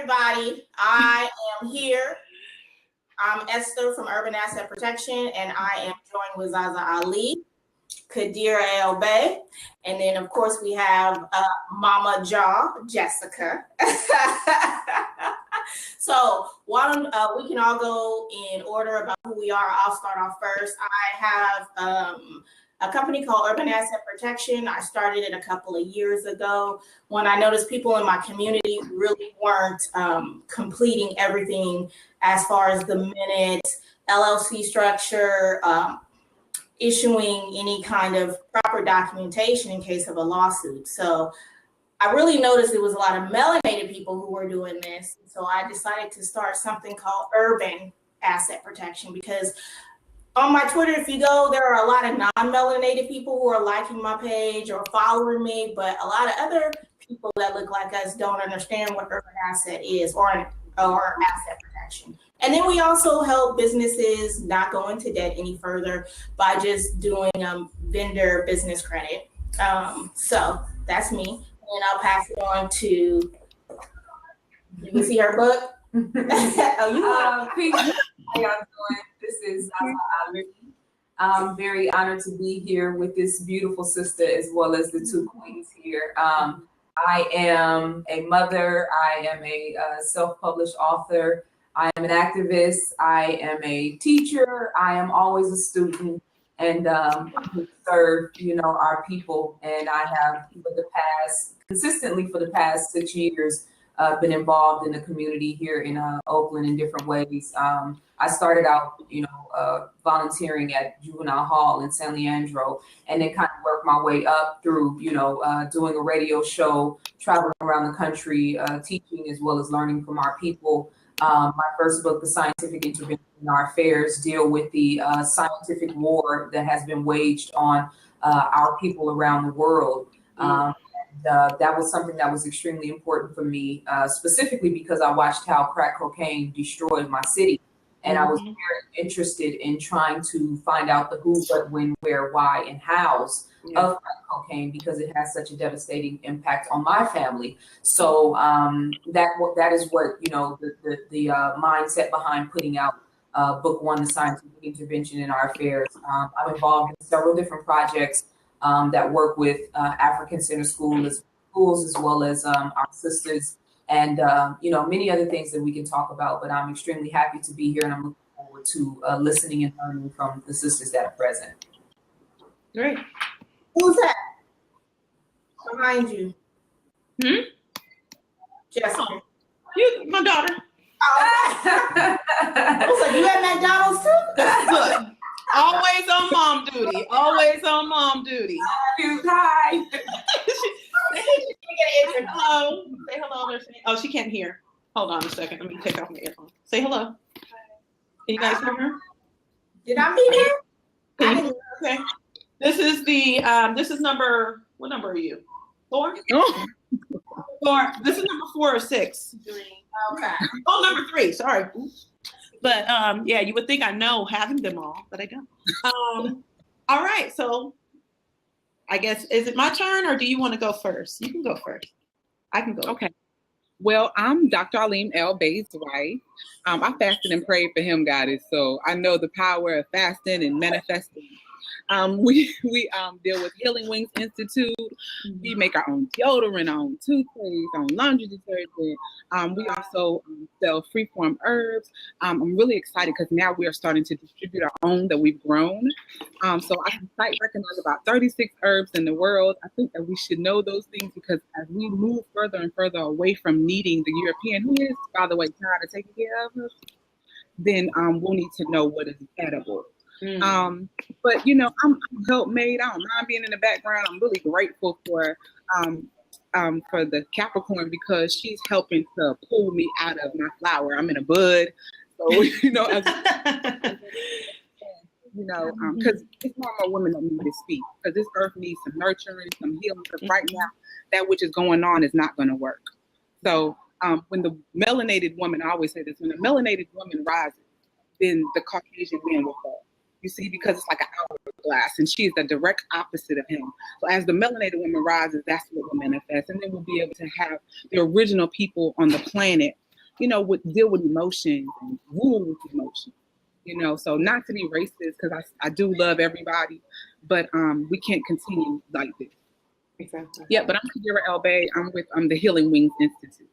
everybody. I am here. I'm Esther from Urban Asset Protection, and I am joined with ZaZa Ali, Khadirah El-Bey, and then, of course, we have Mama Jaw, Jessica. So why don't we can all go in order about who we are. I'll start off first. I have a company called Urban Asset Protection. I started it a couple of years ago when I noticed people in my community really weren't completing everything as far as the minutes, LLC structure, issuing any kind of proper documentation in case of a lawsuit. So I really noticed there was a lot of melanated people who were doing this. So I decided to start something called Urban Asset Protection, because on my Twitter, if you go, there are a lot of non-melanated people who are liking my page or following me, but a lot of other people that look like us don't understand what urban asset is or asset protection. And then we also help businesses not go into debt any further by just doing vendor business credit. So that's me. And I'll pass it on to, you can see her book. Peace. How y'all doing? This is ZaZa Ali. I'm very honored to be here with this beautiful sister as well as the two queens here. I am a mother. I am a self-published author. I am an activist. I am a teacher. I am always a student, and serve, our people. And I have consistently for the past 6 years, been involved in the community here in Oakland in different ways. I started out, volunteering at Juvenile Hall in San Leandro, and then kind of worked my way up through, doing a radio show, traveling around the country, teaching as well as learning from our people. My first book, The Scientific Intervention in Our Affairs, deal with the scientific war that has been waged on our people around the world. That was something that was extremely important for me, specifically because I watched how crack cocaine destroyed my city. And I was very interested in trying to find out the who, what, when, where, why, and hows of crack cocaine, because it has such a devastating impact on my family. So that is what, the mindset behind putting out book one, The Scientific Intervention in Our Affairs. I'm involved in several different projects that work with African Center schools as well as our sisters, and many other things that we can talk about. But I'm extremely happy to be here, and I'm looking forward to listening and learning from the sisters that are present. Great. Who's that behind you? Jessica. You, my daughter. Oh. So you at McDonald's too? Look. Always on mom duty. Always on mom duty. Hi. Hello. Say hello. Oh, she can't hear. Hold on a second. Let me take off my earphone. Say hello. Can you guys hear her? Did I be there? Okay. This is the this is number, what number are you? 4? Oh. 4. This is number 4 or 6. 3. Okay. Oh, number 3. Sorry. But yeah, you would think I know having them all, but I don't. All right, so I guess, is it my turn or do you want to go first? You can go first. I can go. Okay. Well, I'm Dr. Khadirah El-Bey's wife. I fasted and prayed for him, Goddess, so I know the power of fasting and manifesting. We deal with Healing Wings Institute. We make our own deodorant, our own toothpaste, our own laundry detergent. We also sell free-form herbs. I'm really excited because now we are starting to distribute our own that we've grown. So I can recognize about 36 herbs in the world. I think that we should know those things, because as we move further and further away from needing the European, who is, by the way, tired of taking care of us, then we'll need to know what is edible. But I'm helpmate. I don't mind being in the background. I'm really grateful for the Capricorn, because she's helping to pull me out of my flower. I'm in a bud, so because it's more and more women that need to speak, because this earth needs some nurturing, some healing. Because right now, that which is going on is not going to work. So when the melanated woman, I always say this, when the melanated woman rises, then the Caucasian man will fall. You see, because it's like an hourglass, and she is the direct opposite of him. So as the melanated woman rises, that's what will manifest. And then we'll be able to have the original people on the planet would deal with emotions and rule with emotions. So not to be racist, because I do love everybody, but we can't continue like this. Exactly. Yeah, but I'm Khadirah El-Bey. I'm with the Healing Wings Institute.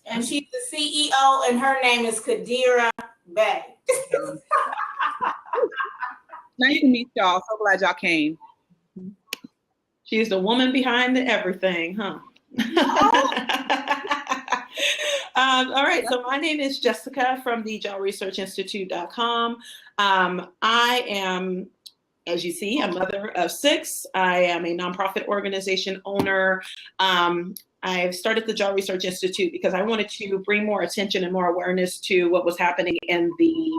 And she's the CEO, and her name is Khadirah El-Bey. Nice to meet y'all. So glad y'all came. She's the woman behind the everything, huh? All right, so my name is Jessica from the JewelResearchInstitute.com. I am, as you see, a mother of 6. I am a nonprofit organization owner. I've started the Jaw Research Institute because I wanted to bring more attention and more awareness to what was happening in the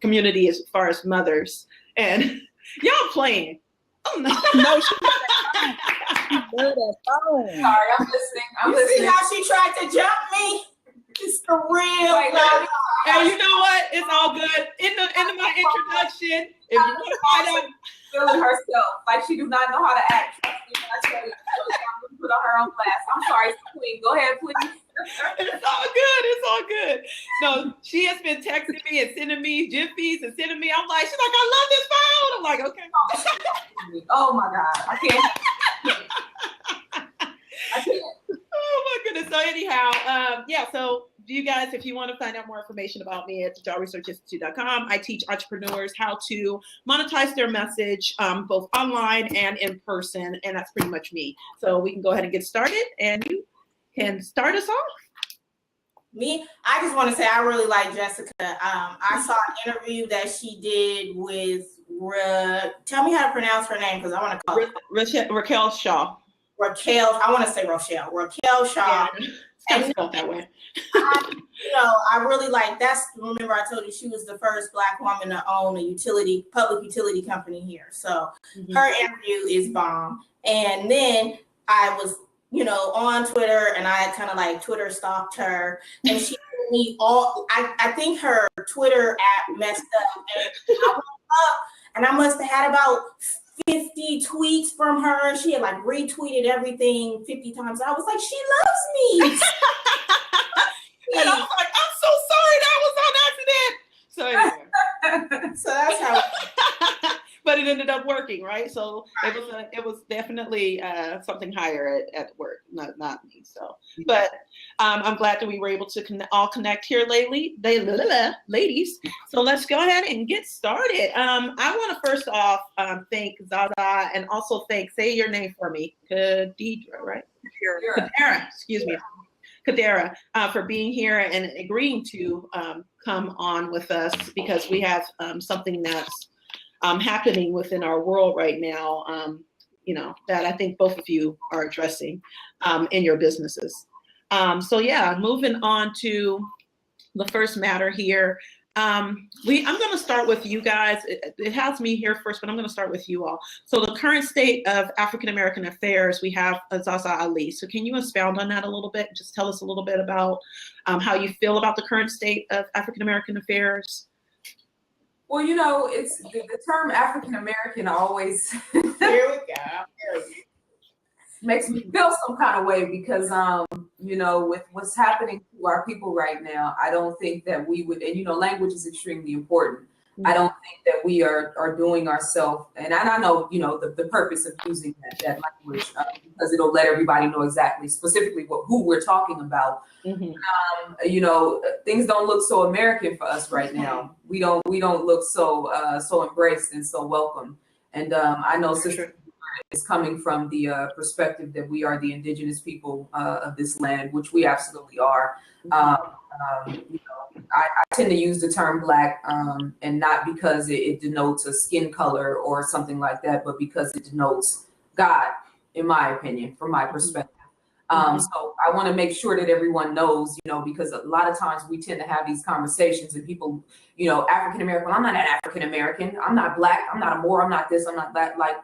community as far as mothers. And y'all playing. Oh, no. No, she's Sorry, I'm listening. See how she tried to jump me? It's the real. And you know what? It's all good. In my introduction, if you want to find out, feeling herself like she do not know how to act. Trust me when I tell you, I'm gonna put on her own class. I'm sorry, Queen. Go ahead, please. It's all good. It's all good. No, she has been texting me and sending me jiffies and sending me. I'm like, she's like, I love this phone. I'm like, okay. Oh my God, I can't. I can't. Oh my goodness. So anyhow, yeah. So you guys, if you want to find out more information about me, it's JewelResearchInstitute.com. I teach entrepreneurs how to monetize their message, both online and in person, and that's pretty much me. So we can go ahead and get started, and you can start us off. Me, I just want to say I really like Jessica. I saw an interview that she did with, tell me how to pronounce her name because I want to call it Raquel Shaw. Raquel, I want to say Rochelle. Raquel Shaw. Yeah, it's spelled that way. I really like, remember I told you she was the first Black woman to own a public utility company here. So her interview is bomb. And then I was, on Twitter, and I kind of like Twitter stalked her, and she told me I think her Twitter app messed up, and I went up, and I must have had about 50 tweets from her. She had like retweeted everything 50 times. I was like, she loves me. And I was like, I'm so sorry, that was on accident. So anyway. So that's how. But it ended up working, right? So it was definitely something higher at work, not me. So, but I'm glad that we were able to all connect here lately, ladies. So let's go ahead and get started. I want to first off thank ZaZa, and also say your name for me, Khadirah, right? Khadirah, excuse me. Khadirah, for being here and agreeing to come on with us, because we have something that's happening within our world right now, that I think both of you are addressing in your businesses. So yeah, moving on to the first matter here. I'm going to start with you guys. It has me here first, but I'm going to start with you all. So the current state of African-American affairs, we have ZaZa Ali. So can you expound on that a little bit? Just tell us a little bit about how you feel about the current state of African-American affairs. Well, it's the term African-American always Here we go. makes me feel some kind of way because, with what's happening to our people right now, I don't think that we would, and language is extremely important. I don't think that we are doing ourselves, and I know, the purpose of using that language because it'll let everybody know exactly, specifically who we're talking about. Things don't look so American for us right now. We don't look so embraced and so welcome. And I know Sister is coming from the perspective that we are the indigenous people of this land, which we absolutely are. I tend to use the term Black, and not because it denotes a skin color or something like that, but because it denotes God, in my opinion, from my perspective. So I want to make sure that everyone knows, because a lot of times we tend to have these conversations and people, African-American, I'm not an African-American, I'm not Black, I'm not a Moor, I'm not this, I'm not that. Like,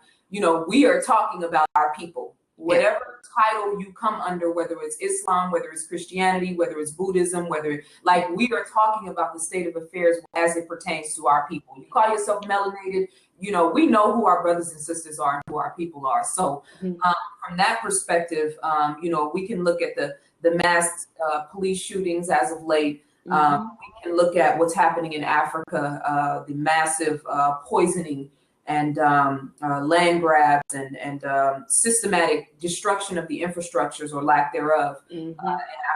we are talking about our people. Whatever title you come under, whether it's Islam, whether it's Christianity, whether it's Buddhism, we are talking about the state of affairs as it pertains to our people. You call yourself melanated, you know, we know who our brothers and sisters are and who our people are. So from that perspective, you know, we can look at the mass police shootings as of late. We can look at what's happening in Africa, the massive poisoning and land grabs and systematic destruction of the infrastructures or lack thereof in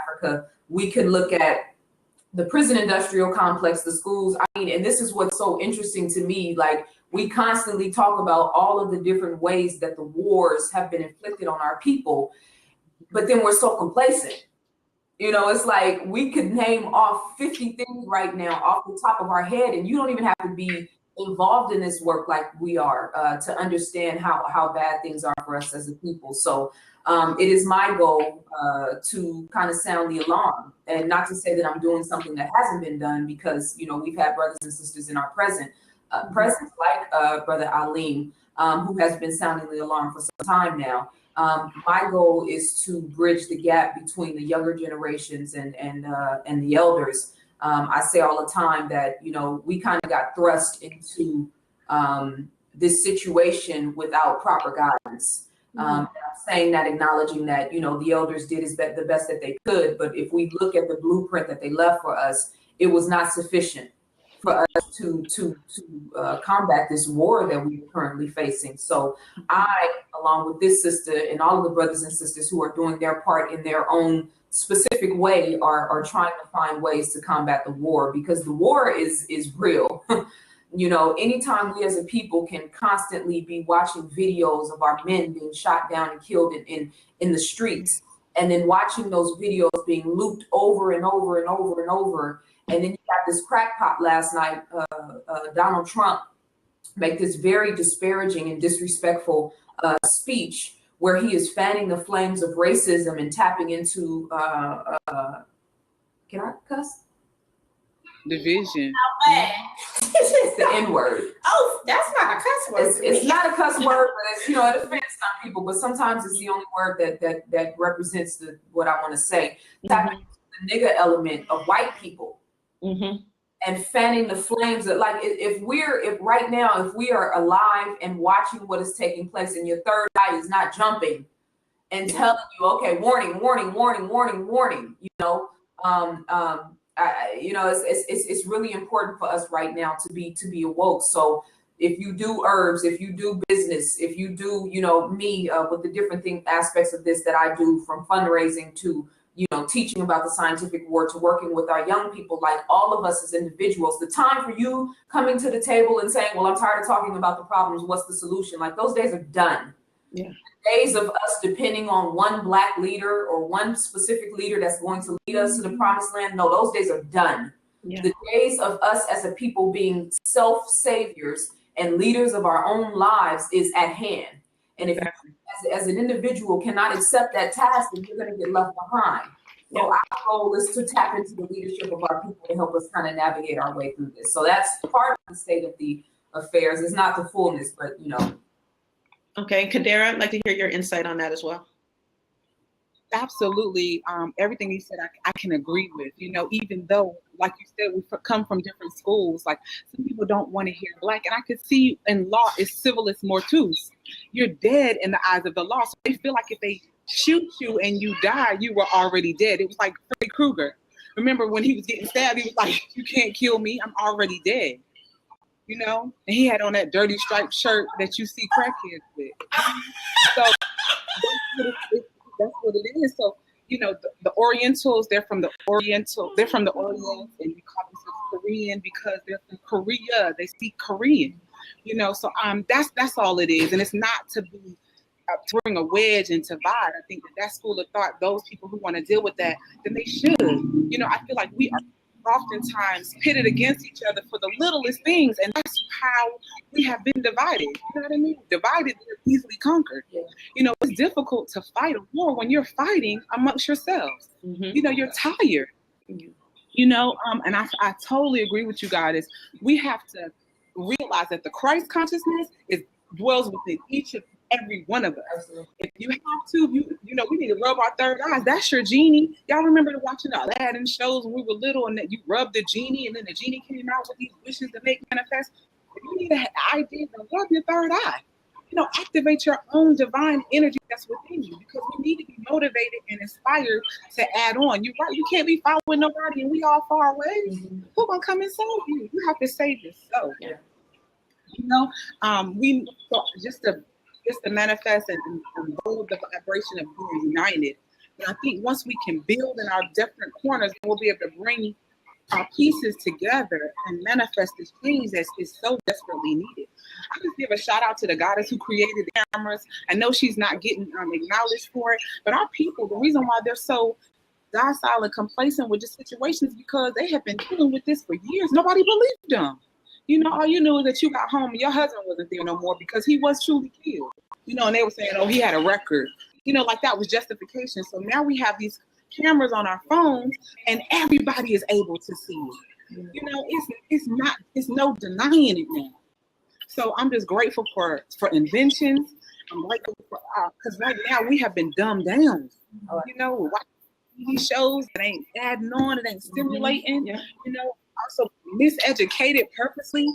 Africa. We can look at the prison industrial complex, the schools. I mean, and this is what's so interesting to me. Like, we constantly talk about all of the different ways that the wars have been inflicted on our people, but then we're so complacent. You know, it's like we could name off 50 things right now off the top of our head, and you don't even have to be involved in this work like we are to understand how bad things are for us as a people. So it is my goal to kind of sound the alarm, and not to say that I'm doing something that hasn't been done, because, you know, we've had brothers and sisters in our presence like Brother Alim, who has been sounding the alarm for some time now. My goal is to bridge the gap between the younger generations and the elders. I say all the time that, you know, we kind of got thrust into this situation without proper guidance. I'm saying that, acknowledging that, you know, the elders did the best that they could, but if we look at the blueprint that they left for us, it was not sufficient for us to combat this war that we are currently facing. So I, along with this sister and all of the brothers and sisters who are doing their part in their own specific way, are trying to find ways to combat the war, because the war is real. You know, anytime we as a people can constantly be watching videos of our men being shot down and killed in the streets, and then watching those videos being looped over and over and over and over, and then you got this crackpot last night, Donald Trump, make this very disparaging and disrespectful speech where he is fanning the flames of racism and tapping into, can I cuss? Division. It's the N-word. Oh, that's not a cuss word. It's not a cuss word, but it's, you know, it offends some people, but sometimes it's the only word that represents what I want to say. Tapping into the nigger element of white people. And fanning the flames that, like, if right now, if we are alive and watching what is taking place, and your third eye is not jumping and telling you, okay, warning, warning, warning, warning, warning, you know, you know, it's really important for us right now to be awoke. So if you do herbs, if you do business, if you do, you know, me with the different aspects of this that I do, from fundraising to, you know, teaching about the scientific war, to working with our young people, like all of us as individuals, the time for you coming to the table and saying, well, I'm tired of talking about the problems, what's the solution? Like, those days are done. Yeah. The days of us depending on one Black leader or one specific leader that's going to lead us to the promised land, no, those days are done. Yeah. The days of us as a people being self-saviors and leaders of our own lives is at hand. And if you, as an individual, cannot accept that task, then you're going to get left behind. So our goal is to tap into the leadership of our people to help us kind of navigate our way through this. So that's part of the state of the affairs. It's not the fullness, but, you know. Okay, Khadirah, I'd like to hear your insight on that as well. Absolutely. Everything you said, I can agree with. You know, even though, like you said, we come from different schools, like some people don't want to hear Black. And I could see in law, it's civilis mortuus. You're dead in the eyes of the law. So they feel like if they shoot you and you die, you were already dead. It was like Freddy Krueger. Remember when he was getting stabbed, he was like, you can't kill me, I'm already dead. You know, and he had on that dirty striped shirt that you see crackheads with. So that's what it is. So, you know, the Orientals, they're from the Orient, and you call themselves Korean because they're from Korea. They speak Korean, you know. So that's all it is, and it's not to be to bring a wedge and to divide. I think that school of thought, those people who want to deal with that, then they should. You know, I feel like we are oftentimes pitted against each other for the littlest things, and that's how we have been divided. You know what I mean? Divided, we're easily conquered. Yeah. You know, it's difficult to fight a war when you're fighting amongst yourselves. You know, you're tired. You know, and I totally agree with you guys. We have to realize that the Christ consciousness dwells within each of every one of us. Absolutely. If you have to, you know, we need to rub our third eyes. That's your genie. Y'all remember watching the Aladdin shows when we were little, and that you rubbed the genie, and then the genie came out with these wishes to make manifest. If You need to have ideas and rub your third eye. You know, activate your own divine energy that's within you, because we need to be motivated and inspired to add on. You're right. You can't be following nobody and we all far away. Who's gonna come and save you? You have to save yourself. Yeah. You know, we so just to manifest and hold the vibration of being united. And I think once we can build in our different corners, we'll be able to bring our pieces together and manifest this change that is so desperately needed. I just give a shout out to the goddess who created the cameras. I know she's not getting acknowledged for it, but our people, the reason why they're so docile and complacent with the situation is because they have been dealing with this for years. Nobody believed them. You know, all you knew is that you got home and your husband wasn't there no more because he was truly killed. You know, and they were saying, oh, he had a record. You know, like that was justification. So now we have these cameras on our phones and everybody is able to see it. You know, it's no denying it now. So I'm just grateful for inventions. I'm grateful for because right now we have been dumbed down. You know, watching TV shows that ain't adding on, it ain't stimulating. You know, also miseducated purposely,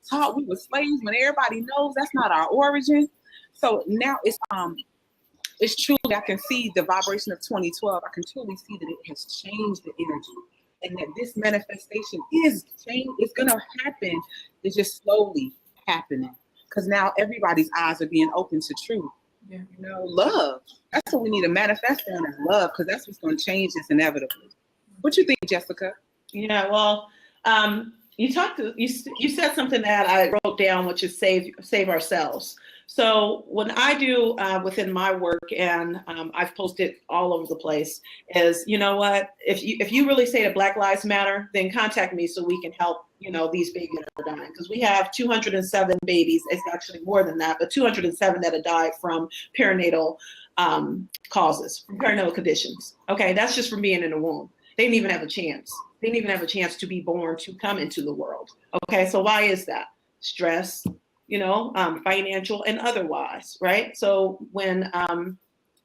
taught we were slaves when everybody knows that's not our origin. So now it's truly, I can see the vibration of 2012. I can truly see that it has changed the energy, and that this manifestation is change. It's gonna happen. It's just slowly happening because now everybody's eyes are being open to truth. You know, love. That's what we need to manifest on, is love, because that's what's going to change this inevitably. What you think, Jessica? Yeah, well, you said something that I wrote down, which is save ourselves. So when I do within my work, and I've posted all over the place, is, you know what, if you really say that Black Lives Matter, then contact me so we can help, you know, these babies that are dying, because we have 207 babies. It's actually more than that, but 207 that have died from perinatal causes, from perinatal conditions. Okay, that's just from being in the womb. They didn't even have a chance. They didn't even have a chance to be born, to come into the world. Okay, so why is that? Stress, you know, financial and otherwise, right? So when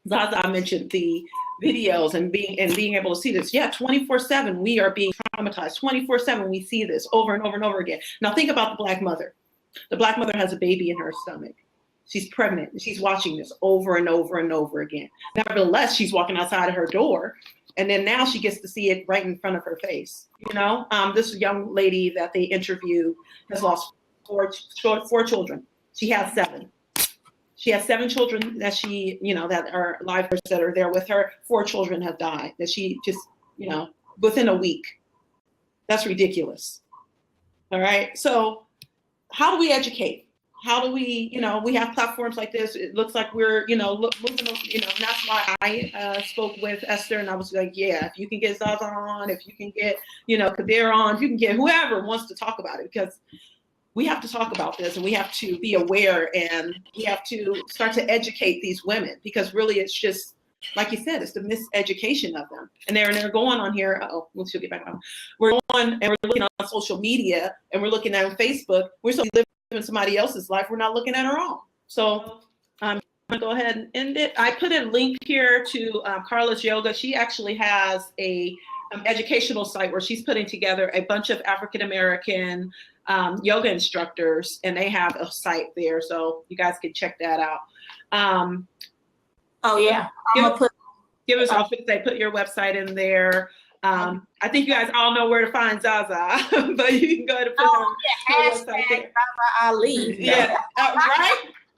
ZaZa mentioned the videos and being able to see this, 24/7 we are being traumatized. 24/7 we see this over and over and over again. Now think about the Black mother. The Black mother has a baby in her stomach. She's pregnant and she's watching this over and over and over again. Nevertheless, she's walking outside of her door, and then now she gets to see it right in front of her face. You know, this young lady that they interviewed has lost four children. She has 7. She has 7 children that she, you know, that are live, that are there with her. 4 children have died that she just, you know, within a week. That's ridiculous. All right. So how do we educate? How do we, you know, we have platforms like this. It looks like we're, you know, moving, you know, and that's why I spoke with Esther, and I was like, yeah, if you can get ZaZa on, if you can get, you know, Khadirah on, if you can get whoever wants to talk about it, because we have to talk about this, and we have to be aware, and we have to start to educate these women, because really it's just, like you said, it's the miseducation of them. And they're going on here. She'll get back on. We're on and we're looking on social media, and we're looking at Facebook. We're still living somebody else's life. We're not looking at our own. So I'm going to go ahead and end it. I put a link here to Carla's Yoga. She actually has a educational site where she's putting together a bunch of African-American yoga instructors, and they have a site there. So you guys can check that out. Oh yeah, put your website in there. I think you guys all know where to find ZaZa, but you can go to put her website there. ZaZa Ali. Yeah,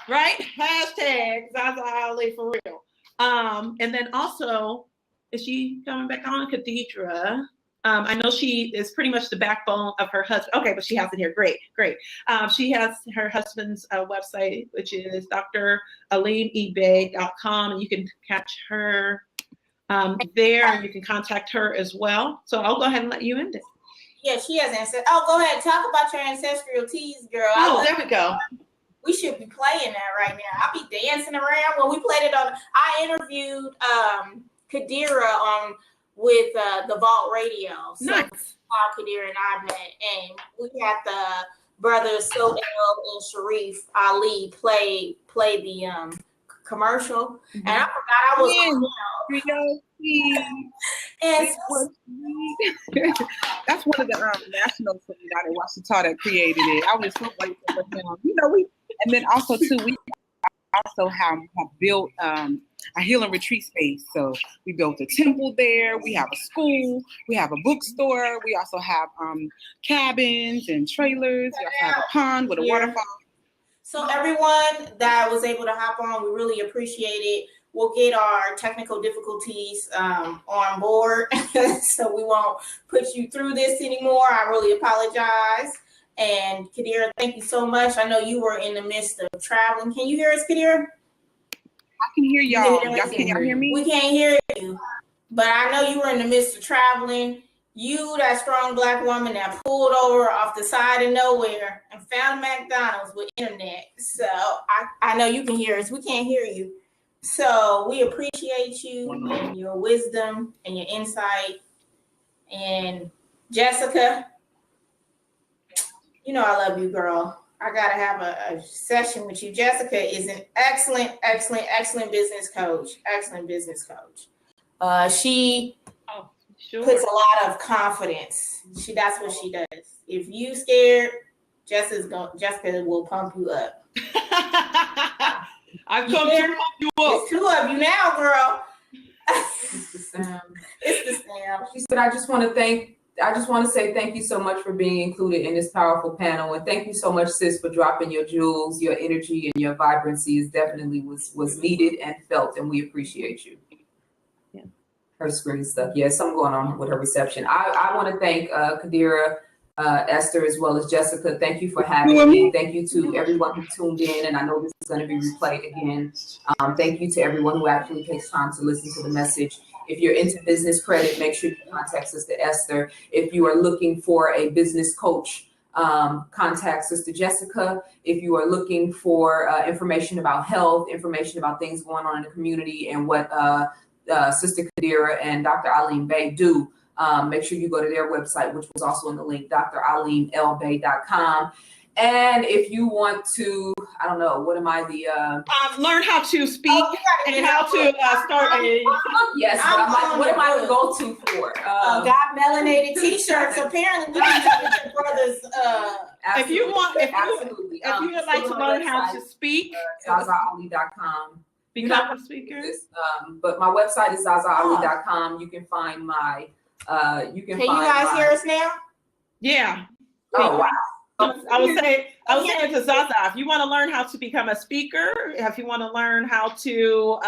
right. Hashtag ZaZa Ali for real. And then also, is she coming back on? Khadirah. I know she is pretty much the backbone of her husband. Okay, but she has it here. Great. She has her husband's website, which is dralimebey.com, and you can catch her there, and you can contact her as well. So I'll go ahead and let you end it. Yeah, she has ancestral. Oh, go ahead. Talk about your ancestral teas, girl. Oh, there we go. We should be playing that right now. I'll be dancing around. When we played it on, I interviewed Khadirah with the Vault Radio. So nice. How Khadirah and I met, and we had the brothers So and Sharif Ali play the commercial, and I forgot I was and that's one of the national celebrity out in Washington that created it. I was so grateful for him. You know, and then also too, we also have built a healing retreat space. So we built a temple there. We have a school. We have a bookstore. We also have cabins and trailers. We also have a pond with a waterfall. So everyone that was able to hop on, we really appreciate it. We'll get our technical difficulties on board, so we won't put you through this anymore. I really apologize. And Khadirah, thank you so much. I know you were in the midst of traveling. Can you hear us, Khadirah? I can hear y'all. Can y'all hear me? We can't hear you, but I know you were in the midst of traveling. You, that strong Black woman that pulled over off the side of nowhere and found McDonald's with internet. So I know you can hear us. We can't hear you. So we appreciate you and your wisdom and your insight. And Jessica, you know I love you, girl. I got to have a session with you. Jessica is an excellent, excellent, excellent business coach. Excellent business coach. She puts a lot of confidence. That's what she does. If you scared, Jessica will pump you up. I've come to pump you up. It's two of you now, girl. It's the Sam. It's the Sam. She said, I just want to say thank you so much for being included in this powerful panel. And thank you so much, sis, for dropping your jewels. Your energy and your vibrancy is definitely was needed and felt, and we appreciate you. Yeah. Her screen stuff. Yeah, something going on with her reception. I want to thank Khadirah Ester, as well as Jessica. Thank you for having me. Thank you to everyone who tuned in, and I know this is going to be replayed again. Thank you to everyone who actually takes time to listen to the message. If you're into business credit, make sure you contact Sister Esther. If you are looking for a business coach, contact Sister Jessica. If you are looking for information about health, information about things going on in the community, and what Sister Khadirah and Dr. Bey do, make sure you go to their website, which was also in the link, draleembey.com. And if you want to, I don't know, what am I learn how to speak and how to start a. Yes, but I'm like, what am I the go-to for? Got melanated t-shirts. Apparently, we can get your brother's. If you would like to learn how to speak, ZaZaAli.com. Become a speaker. But my website is ZaZaAli.com. You can find my. Can you guys hear us now? Yeah. Oh wow. I was saying to Zaza, if you want to learn how to become a speaker, if you want to learn how to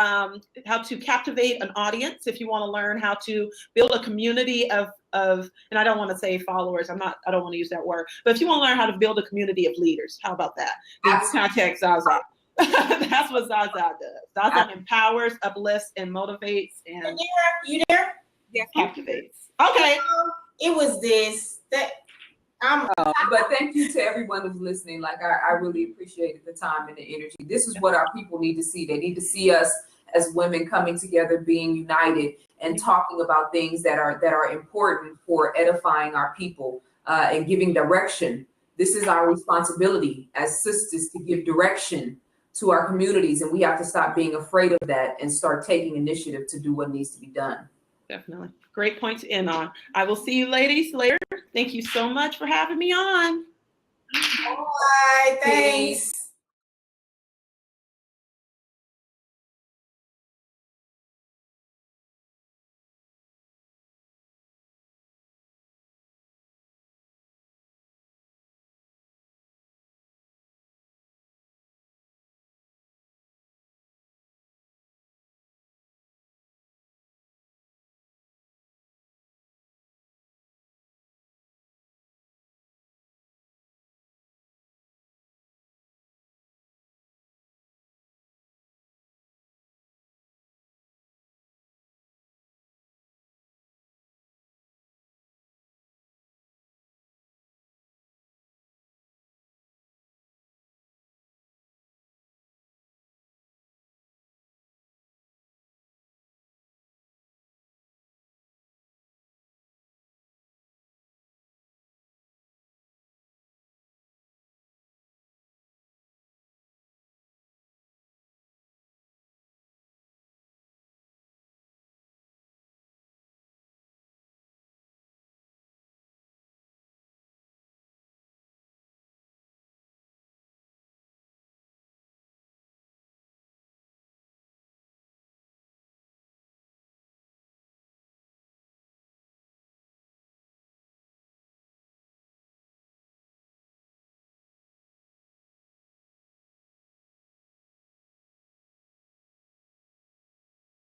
captivate an audience, if you want to learn how to build a community of, and I don't want to say followers, I don't want to use that word, but if you want to learn how to build a community of leaders, how about that? Then contact Zaza. That's what Zaza does. Zaza empowers, uplifts, and motivates, and you there? Yes, captivates. Okay. It was this that. But thank you to everyone who's listening. Like I really appreciated the time and the energy. This is what our people need to see. They need to see us as women coming together, being united, and talking about things that are important for edifying our people and giving direction. This is our responsibility as sisters to give direction to our communities, and we have to stop being afraid of that and start taking initiative to do what needs to be done. Definitely. Great point to end on. I will see you ladies later. Thank you so much for having me on. Bye. Thanks.